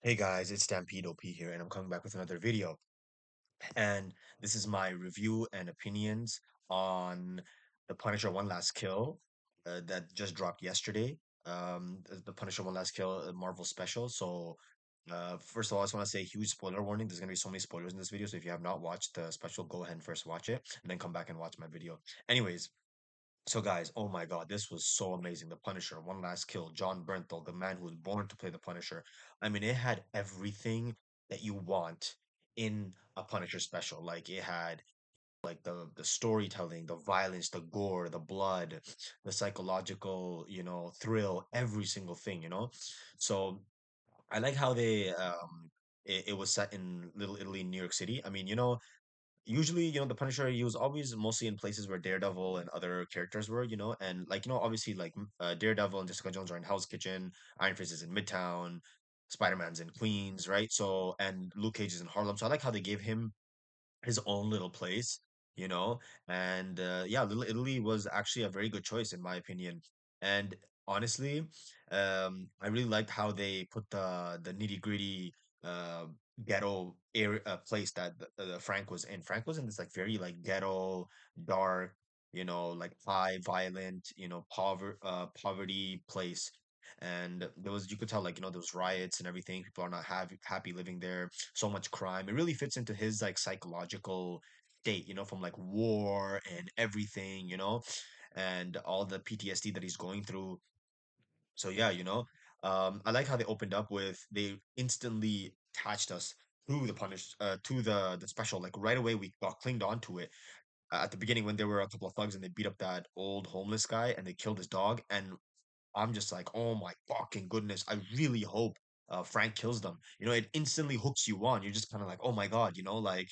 Hey guys, it's Stampede OP here, and I'm coming back with another video. And this is my review and opinions on The Punisher One Last Kill that just dropped yesterday. The Punisher One Last Kill Marvel special. First of all, I just want to say huge spoiler warning. There's going to be so many spoilers in this video. So, if you have not watched the special, go ahead and first watch it and then come back and watch my video. Anyways, so guys, oh my God, this was so amazing. The Punisher, One Last Kill, John Bernthal, the man who was born to play the Punisher. I mean, it had everything that you want in a Punisher special. Like it had like the storytelling, the violence, the gore, the blood, the psychological, thrill, every single thing. So I like how it was set in Little Italy, New York City. I mean, usually, the Punisher, he was always mostly in places where Daredevil and other characters were, and like, obviously like Daredevil and Jessica Jones are in Hell's Kitchen, Iron Fist is in Midtown, Spider-Man's in Queens, right? So, and Luke Cage is in Harlem. So I like how they gave him his own little place, you know. And yeah, Little Italy was actually a very good choice in my opinion. And honestly, I really liked how they put the nitty gritty uh, ghetto area place that Frank was in. Frank was in this like very like ghetto, dark, like high violent, poverty place. And there was, you could tell, like, there was riots and everything. People are not happy living there, so much crime. It really fits into his like psychological state, from like war and everything, and all the PTSD that he's going through. So yeah, I like how they opened up with they instantly attached us to the special. Like right away we got clinged onto it at the beginning when there were a couple of thugs and they beat up that old homeless guy and they killed his dog. And I'm just like, oh my fucking goodness. I really hope Frank kills them. It instantly hooks you on. You're just kind of like, oh my God, like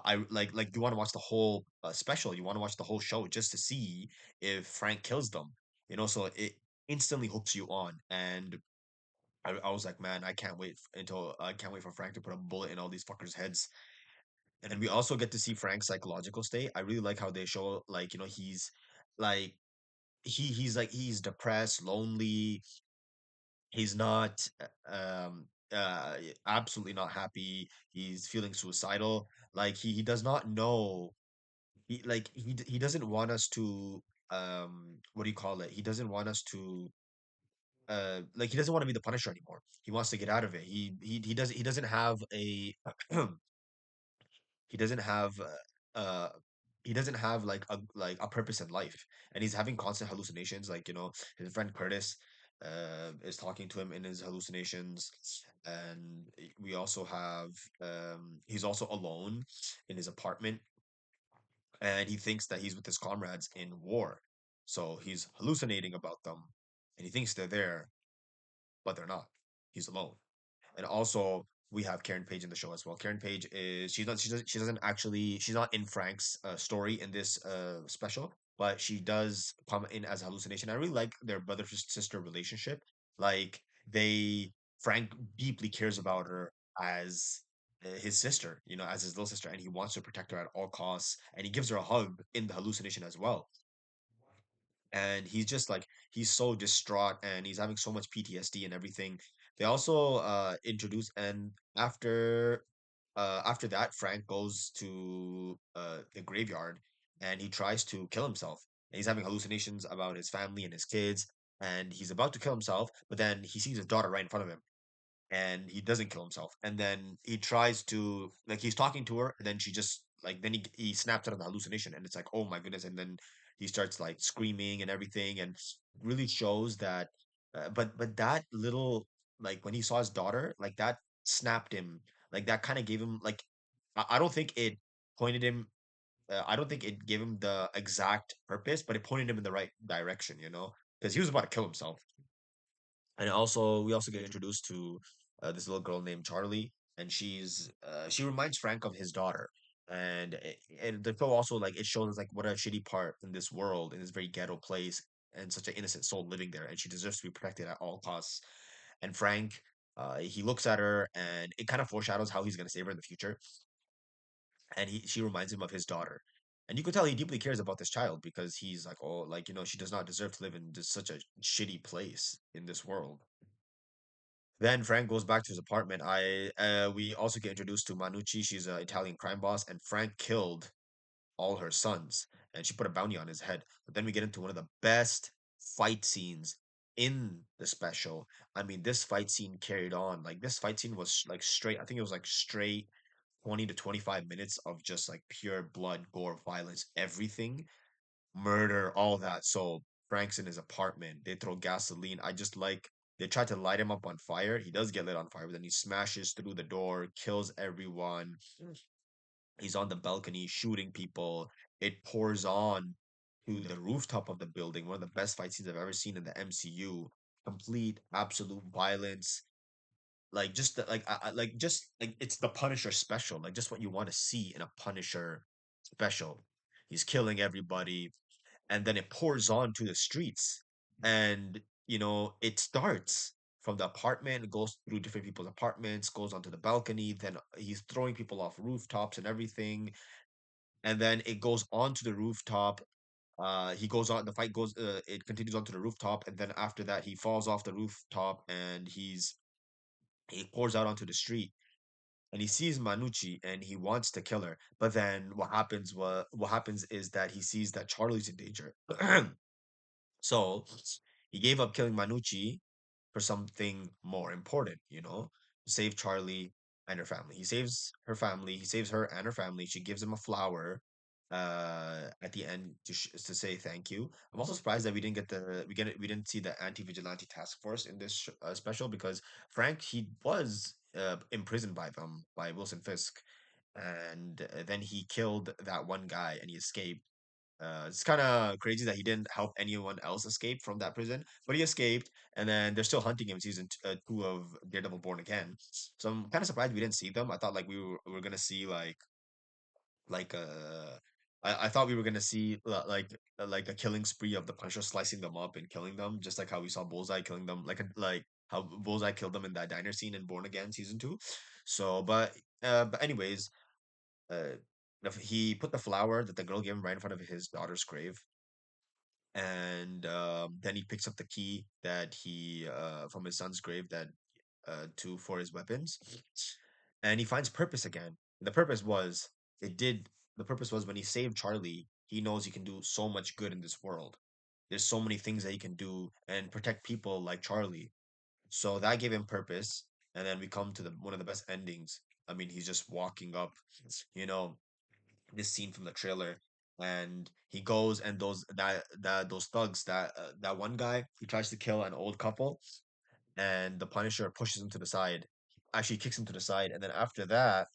I like you want to watch the whole special. You want to watch the whole show just to see if Frank kills them. So it instantly hooks you on. And I was like, man, I can't wait for Frank to put a bullet in all these fuckers' heads. And then we also get to see Frank's psychological state. I really like how they show like, he's like he's depressed, lonely. He's not absolutely not happy. He's feeling suicidal. Like he does not know. He doesn't want us to what do you call it? He doesn't want us to like he doesn't want to be the Punisher anymore. He wants to get out of it. He doesn't have a he doesn't have he doesn't have like a purpose in life, and he's having constant hallucinations. Like, his friend Curtis is talking to him in his hallucinations. And we also have he's also alone in his apartment, and he thinks that he's with his comrades in war. So he's hallucinating about them, and he thinks they're there, but they're not. He's alone. And also we have Karen Page in the show as well. Karen Page is she doesn't actually she's not in Frank's story in this special, but she does come in as a hallucination. I really like their brother sister relationship. Like they Frank deeply cares about her as his sister, as his little sister, and he wants to protect her at all costs. And he gives her a hug in the hallucination as well. And he's just like he's so distraught and he's having so much PTSD and everything. They also introduce and after that Frank goes to the graveyard and he tries to kill himself. And he's having hallucinations about his family and his kids, and he's about to kill himself, but then he sees his daughter right in front of him and he doesn't kill himself. And then he tries to like he's talking to her, and then she just like then he snaps out of the hallucination, and it's like, oh my goodness. And then he starts like screaming and everything, and really shows that. But that little like when he saw his daughter, like that snapped him. Like that kind of gave him like I don't think it pointed him. I don't think it gave him the exact purpose, but it pointed him in the right direction. Because he was about to kill himself. And also, we also get introduced to this little girl named Charlie, and she reminds Frank of his daughter. And the show also like it shows like what a shitty part in this world, in this very ghetto place, and such an innocent soul living there, and she deserves to be protected at all costs. And Frank, he looks at her, and it kind of foreshadows how he's gonna save her in the future. And she reminds him of his daughter. And you could tell he deeply cares about this child because he's like, oh, like, she does not deserve to live in such a shitty place in this world. Then Frank goes back to his apartment. We also get introduced to Manucci. She's an Italian crime boss, and Frank killed all her sons, and she put a bounty on his head. But then we get into one of the best fight scenes in the special. I mean, this fight scene carried on. Like this fight scene was like straight. I think it was like straight 20 to 25 minutes of just like pure blood, gore, violence, everything, murder, all that. So Frank's in his apartment. They throw gasoline. I just like they try to light him up on fire. He does get lit on fire, but then he smashes through the door, kills everyone. He's on the balcony shooting people. It pours on to the rooftop of the building. One of the best fight scenes I've ever seen in the MCU. Complete, absolute violence. Like just like just like it's the Punisher special. Like just what you want to see in a Punisher special. He's killing everybody, and then it pours on to the streets, and it starts from the apartment, it goes through different people's apartments, goes onto the balcony, then he's throwing people off rooftops and everything, and then it goes onto the rooftop. He goes on, the fight goes, it continues onto the rooftop, and then after that he falls off the rooftop, and he pours out onto the street, and he sees Manucci, and he wants to kill her, but then what happens is that he sees that Charlie's in danger. So he gave up killing Manucci for something more important, to save Charlie and her family. He saves her family, he saves her and her family. She gives him a flower at the end to say thank you. I'm also surprised that we didn't see the anti-vigilante task force in this special, because Frank, he was imprisoned by them, by Wilson Fisk, and then he killed that one guy and he escaped. It's kind of crazy that he didn't help anyone else escape from that prison, but he escaped, and then they're still hunting him season two of Daredevil Born Again. So I'm kind of surprised we didn't see them. I thought like we were gonna see like I thought we were gonna see like a killing spree of the Punisher slicing them up and killing them, just like how we saw Bullseye killing them, like how Bullseye killed them in that diner scene in Born Again season two. So, but anyways, uh, he put the flower that the girl gave him right in front of his daughter's grave, and then he picks up the key that he from his son's grave, that to for his weapons, and he finds purpose again. The purpose was it did the purpose was when he saved Charlie, he knows he can do so much good in this world. There's so many things that he can do and protect people like Charlie. So that gave him purpose. And then we come to the one of the best endings. I mean, he's just walking up, you know, this scene from the trailer, and he goes, and those thugs, that one guy, he tries to kill an old couple, and the Punisher pushes him to the side, actually kicks him to the side, and then after that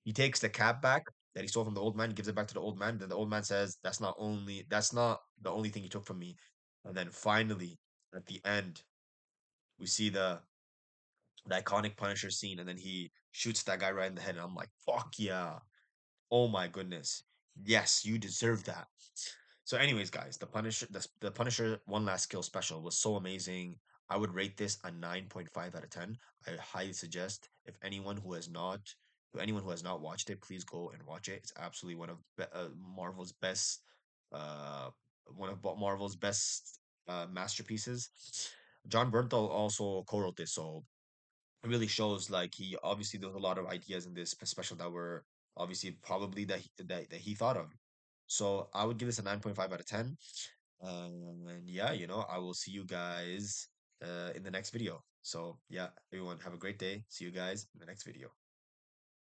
he takes the cap back that he stole from the old man, gives it back to the old man. Then the old man says, that's not the only thing you took from me." And then finally, at the end, we see the iconic Punisher scene, and then he shoots that guy right in the head, and I'm like, fuck yeah. Oh my goodness. Yes, you deserve that. So, anyways, guys, the Punisher One Last Kill special was so amazing. I would rate this a 9.5 out of 10. I highly suggest, to anyone who has not watched it, please go and watch it. It's absolutely Marvel's best uh Marvel's best masterpieces. John Bernthal also co-wrote this, so it really shows like he obviously there was a lot of ideas in this special that were obviously probably that he thought of. So I would give this a 9.5 out of 10. And yeah, I will see you guys in the next video. So yeah, everyone have a great day. See you guys in the next video.